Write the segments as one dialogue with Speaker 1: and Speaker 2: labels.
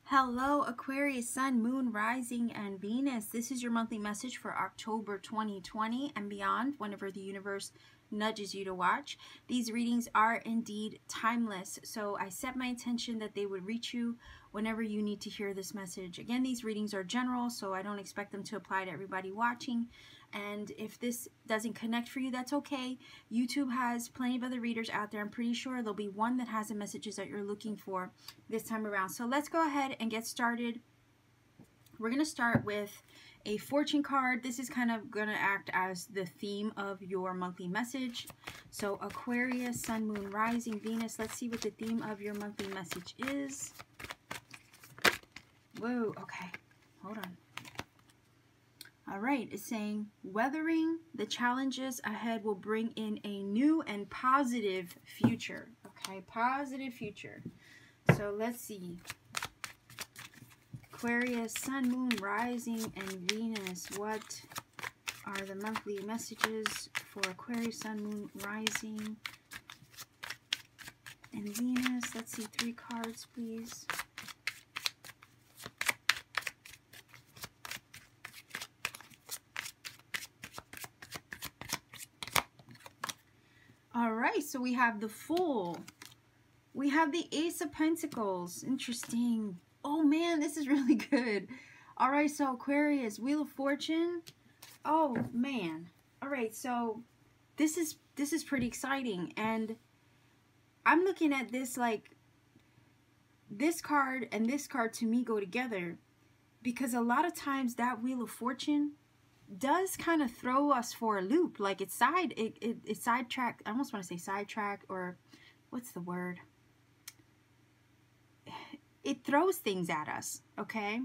Speaker 1: Hello, Aquarius, Sun, Moon, Rising, and Venus. This is your monthly message for October 2020 and beyond, whenever the universe nudges you to watch. These readings are indeed timeless, so I set my intention that they would reach you whenever you need to hear this message. Again, these readings are general, so I don't expect them to apply to everybody watching. And if this doesn't connect for you, that's okay. YouTube has plenty of other readers out there. I'm pretty sure there'll be one that has the messages that you're looking for this time around. So let's go ahead and get started. We're going to start with a fortune card. This is kind of going to act as the theme of your monthly message. So Aquarius, Sun, Moon, Rising, Venus. Let's see what the theme of your monthly message is. Whoa, okay. Hold on. All right, it's saying, weathering the challenges ahead will bring in a new and positive future. Okay, positive future. So let's see. Aquarius, Sun, Moon, Rising, and Venus. What are the monthly messages for Aquarius, Sun, Moon, Rising, and Venus? Let's see, 3 cards, please. All right, so we have the Fool. We have the Ace of Pentacles. Interesting. Oh man, this is really good. All right, so Aquarius, Wheel of Fortune. Oh man. All right, so this is pretty exciting, and I'm looking at this like this card and this card to me go together, because a lot of times that Wheel of Fortune does kind of throw us for a loop. Like it sidetrack. I almost want to say sidetrack, or what's the word? It throws things at us, okay?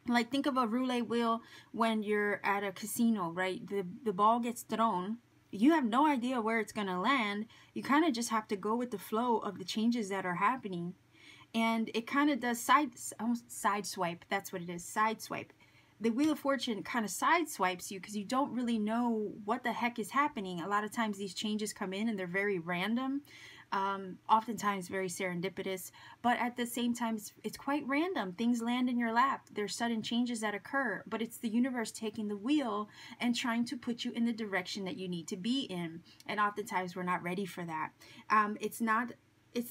Speaker 1: Like think of a roulette wheel when you're at a casino, right? The ball gets thrown. You have no idea where it's gonna land. You kind of just have to go with the flow of the changes that are happening, and it kind of does side swipe. That's what it is, side swipe. The Wheel of Fortune kind of side swipes you because you don't really know what the heck is happening. A lot of times these changes come in and they're very random, oftentimes very serendipitous, but at the same time it's quite random. Things land in your lap. There's sudden changes that occur, but it's the universe taking the wheel and trying to put you in the direction that you need to be in. And oftentimes we're not ready for that. It's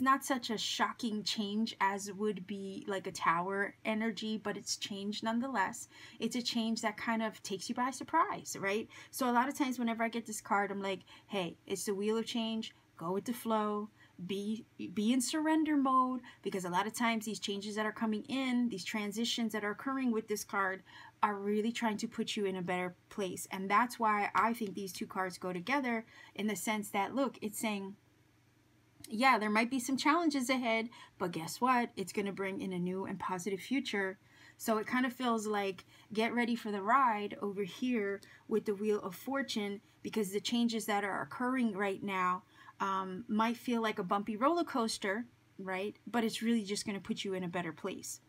Speaker 1: not such a shocking change as would be like a tower energy, but it's change nonetheless. It's a change that kind of takes you by surprise, right? So a lot of times whenever I get this card, I'm like, hey, it's the wheel of change. Go with the flow. Be in surrender mode, because a lot of times these changes that are coming in, these transitions that are occurring with this card are really trying to put you in a better place. And that's why I think these 2 cards go together, in the sense that, look, it's saying, yeah, there might be some challenges ahead, but guess what? It's going to bring in a new and positive future. So it kind of feels like get ready for the ride over here with the Wheel of Fortune, because the changes that are occurring right now might feel like a bumpy roller coaster, right? But it's really just going to put you in a better place.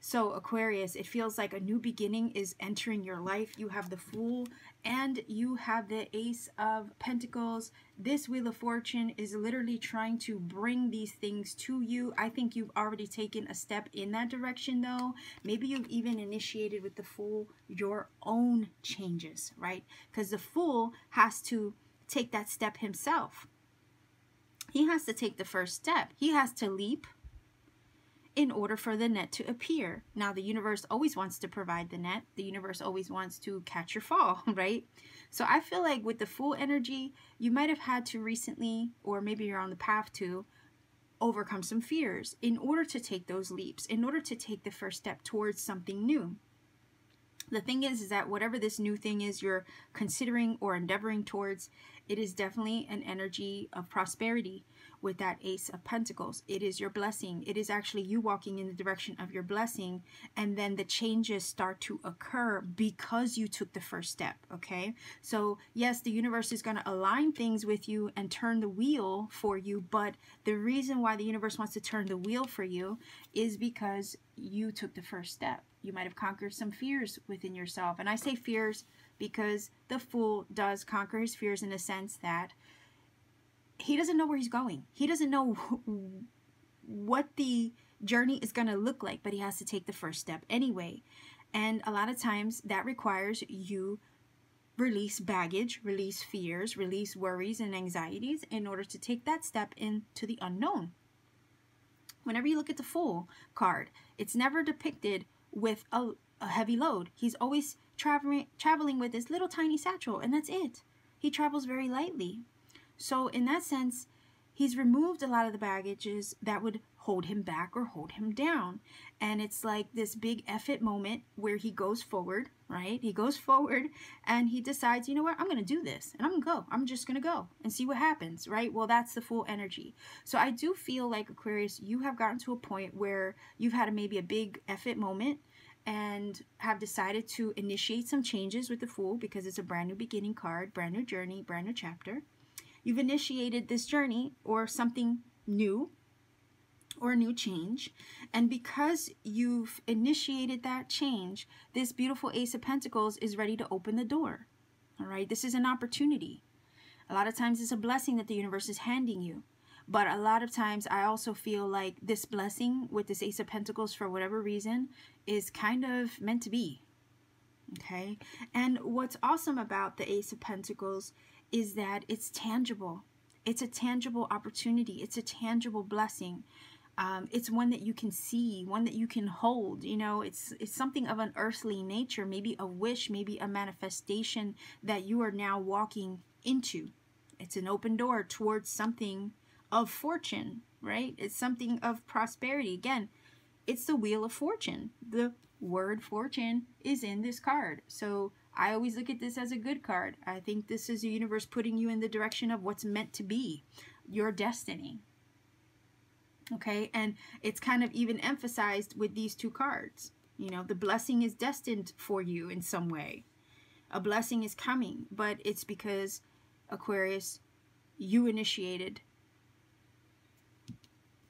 Speaker 1: So Aquarius, it feels like a new beginning is entering your life. You have the Fool and you have the Ace of Pentacles. This Wheel of Fortune is literally trying to bring these things to you. I think you've already taken a step in that direction though. Maybe you've even initiated with the Fool your own changes, right? Because the Fool has to take that step himself. He has to take the first step. He has to leap in order for the net to appear. Now, the universe always wants to provide the net. The universe always wants to catch your fall, right? So I feel like with the Fool energy, you might have had to recently, or maybe you're on the path to, overcome some fears in order to take those leaps, in order to take the first step towards something new. The thing is that whatever this new thing is you're considering or endeavoring towards, It is definitely an energy of prosperity with that Ace of Pentacles. It is your blessing. It is actually you walking in the direction of your blessing, and then the changes start to occur because you took the first step, okay? So yes, the universe is going to align things with you and turn the wheel for you, but the reason why the universe wants to turn the wheel for you is because you took the first step. You might have conquered some fears within yourself. And I say fears because the Fool does conquer his fears in a sense that he doesn't know where he's going. He doesn't know what the journey is going to look like, but he has to take the first step anyway. And a lot of times that requires you release baggage, release fears, release worries and anxieties in order to take that step into the unknown. Whenever you look at the Fool card, it's never depicted with a heavy load. He's always traveling with this little tiny satchel, and that's it. He travels very lightly. So in that sense, he's removed a lot of the baggages that would hold him back or hold him down. And it's like this big F it moment where he goes forward, right? He goes forward and he decides, you know what, I'm going to do this and I'm going to go. I'm just going to go and see what happens, right? Well, that's the Fool energy. So I do feel like, Aquarius, you have gotten to a point where you've had maybe a big F it moment and have decided to initiate some changes with the Fool because it's a brand new beginning card, brand new journey, brand new chapter. You've initiated this journey or something new or a new change. And because you've initiated that change, this beautiful Ace of Pentacles is ready to open the door. All right, this is an opportunity. A lot of times it's a blessing that the universe is handing you. But a lot of times I also feel like this blessing with this Ace of Pentacles, for whatever reason, is kind of meant to be. Okay? And what's awesome about the Ace of Pentacles is that it's tangible. It's a tangible opportunity. It's a tangible blessing. It's one that you can see, one that you can hold. You know, it's something of an earthly nature, maybe a wish, maybe a manifestation that you are now walking into. It's an open door towards something of fortune, right? It's something of prosperity. Again, it's the Wheel of Fortune. The word fortune is in this card. So I always look at this as a good card. I think this is the universe putting you in the direction of what's meant to be, your destiny. Okay, and it's kind of even emphasized with these two cards. You know, the blessing is destined for you in some way. A blessing is coming, but it's because, Aquarius, you initiated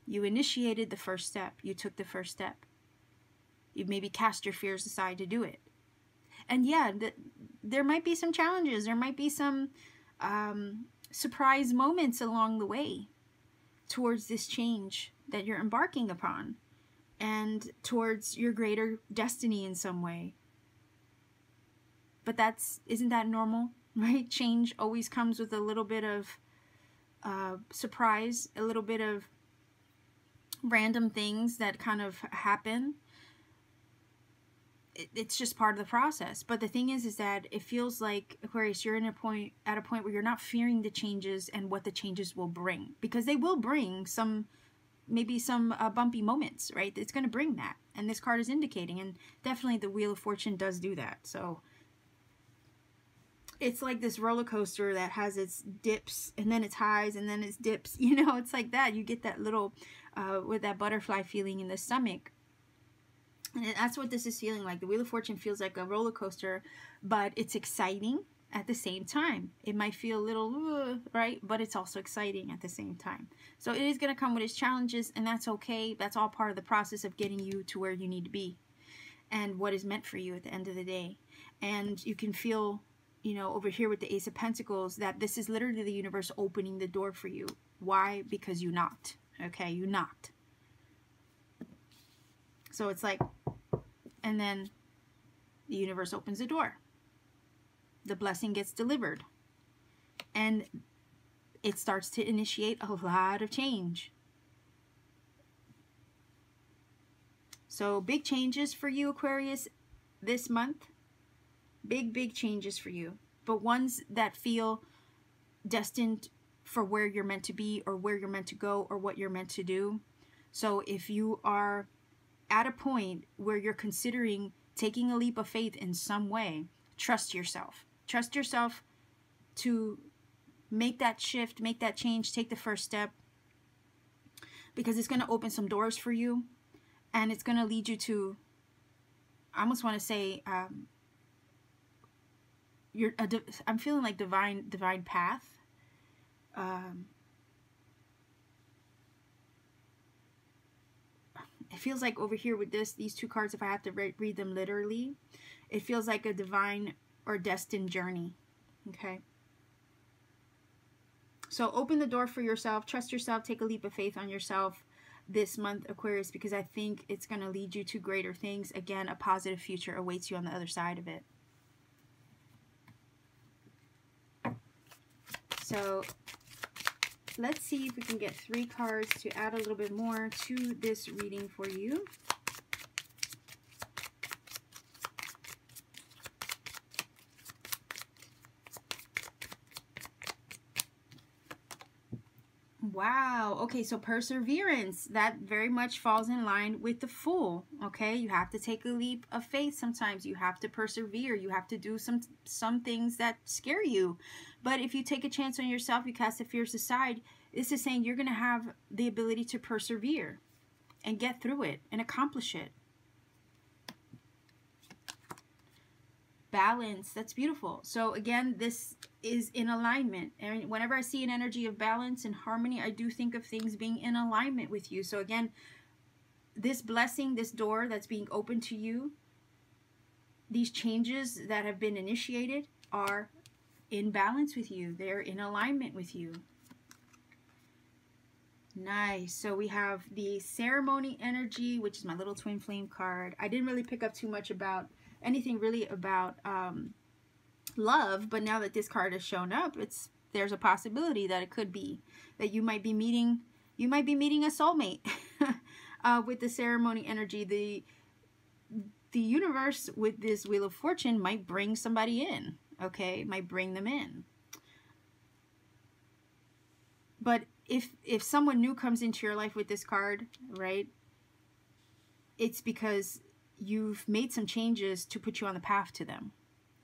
Speaker 1: the first step. You took the first step. You maybe cast your fears aside to do it. And yeah, there might be some challenges. There might be some surprise moments along the way towards this change that you're embarking upon and towards your greater destiny in some way. But isn't that normal, right? Change always comes with a little bit of surprise, a little bit of random things that kind of happen. It's just part of the process. But the thing is that it feels like, Aquarius, you're at a point where you're not fearing the changes and what the changes will bring, because they will bring maybe some bumpy moments, right? It's going to bring that, and this card is indicating, and definitely the Wheel of Fortune does do that. So it's like this roller coaster that has its dips and then its highs and then its dips. You know, it's like that. You get that little with that butterfly feeling in the stomach. And that's what this is feeling like. The Wheel of Fortune feels like a roller coaster, but it's exciting at the same time. It might feel a little, right? But it's also exciting at the same time. So it is going to come with its challenges, and that's okay. That's all part of the process of getting you to where you need to be and what is meant for you at the end of the day. And you can feel, you know, over here with the Ace of Pentacles, that this is literally the universe opening the door for you. Why? Because you knocked. Okay, you knocked. So it's like, and then the universe opens the door. The blessing gets delivered. And it starts to initiate a lot of change. So big changes for you, Aquarius, this month. Big changes for you. But ones that feel destined for where you're meant to be, or where you're meant to go, or what you're meant to do. So if you are at a point where you're considering taking a leap of faith in some way, trust yourself. Trust yourself to Make that shift, make that change, take the first step, because it's going to open some doors for you, and it's going to lead you to, I almost want to say, I'm feeling like divine path. It feels like over here with these two cards, if I have to read them literally, it feels like a divine or destined journey. Okay. So open the door for yourself, trust yourself, take a leap of faith on yourself this month, Aquarius, because I think it's going to lead you to greater things. Again, a positive future awaits you on the other side of it. So let's see if we can get 3 cards to add a little bit more to this reading for you. Wow. Okay, so perseverance, that very much falls in line with the Fool. Okay, you have to take a leap of faith sometimes. You have to persevere. You have to do some things that scare you. But if you take a chance on yourself, you cast the fears aside, this is saying you're going to have the ability to persevere and get through it and accomplish it. Balance, that's beautiful. So again, this is in alignment, and whenever I see an energy of balance and harmony, I do think of things being in alignment with you. So again, this blessing, this door that's being opened to you, these changes that have been initiated are in balance with you. They're in alignment with you. Nice. So we have the ceremony energy, which is my little twin flame card. I didn't really pick up too much about anything really about love, but now that this card has shown up, there's a possibility that it could be that you might be meeting a soulmate with the ceremony energy. The universe with this Wheel of Fortune might bring somebody in, okay? Might bring them in. But if someone new comes into your life with this card, right, it's because you've made some changes to put you on the path to them,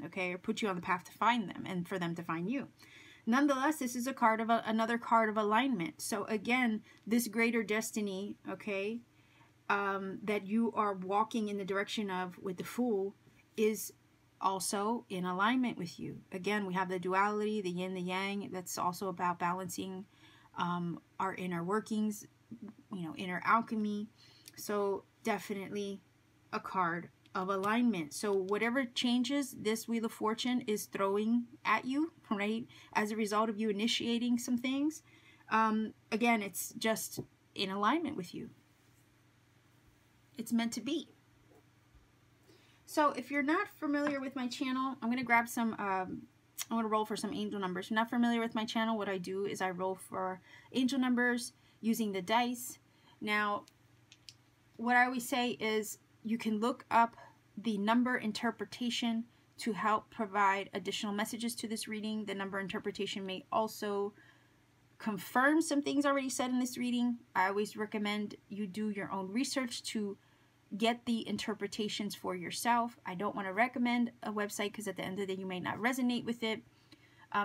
Speaker 1: okay, or put you on the path to find them and for them to find you. Nonetheless, this is a card of another card of alignment. So again, this greater destiny, okay, that you are walking in the direction of with the Fool is also in alignment with you. Again, we have the duality, the yin, the yang. That's also about balancing our inner workings, you know, inner alchemy. So definitely a card of alignment. So whatever changes this Wheel of Fortune is throwing at you, right, as a result of you initiating some things, again, it's just in alignment with you. It's meant to be. So if you're not familiar with my channel, I'm going to grab some, I'm going to roll for some angel numbers. If you're not familiar with my channel, what I do is I roll for angel numbers using the dice. Now, what I always say is you can look up the number interpretation to help provide additional messages to this reading. The number interpretation may also confirm some things already said in this reading. I always recommend you do your own research to get the interpretations for yourself. I don't want to recommend a website because at the end of the day you may not resonate with it.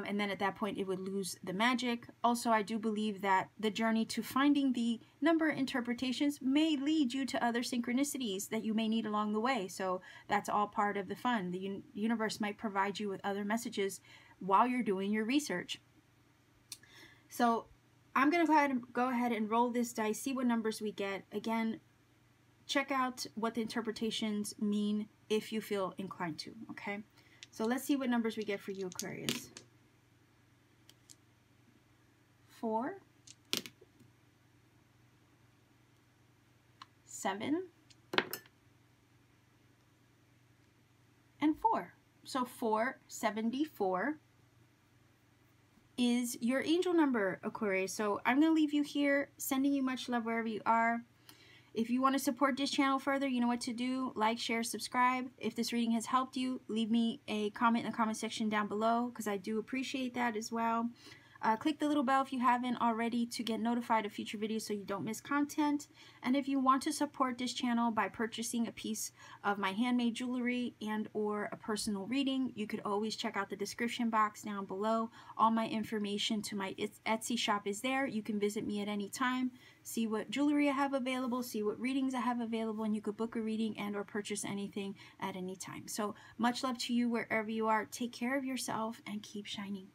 Speaker 1: And then at that point it would lose the magic. Also, I do believe that the journey to finding the number interpretations may lead you to other synchronicities that you may need along the way. So that's all part of the fun. The universe might provide you with other messages while you're doing your research. So I'm going to go ahead and roll this dice, see what numbers we get. Again, check out what the interpretations mean if you feel inclined to, okay? So let's see what numbers we get for you, Aquarius. 4, 7, and 4. So 474 is your angel number, Aquarius. So I'm going to leave you here, sending you much love wherever you are. If you want to support this channel further, you know what to do. Like, share, subscribe. If this reading has helped you, leave me a comment in the comment section down below because I do appreciate that as well. Click the little bell if you haven't already to get notified of future videos so you don't miss content. And if you want to support this channel by purchasing a piece of my handmade jewelry and or a personal reading, you could always check out the description box down below. All my information to my Etsy shop is there. You can visit me at any time, see what jewelry I have available, see what readings I have available, and you could book a reading and or purchase anything at any time. So much love to you wherever you are. Take care of yourself and keep shining.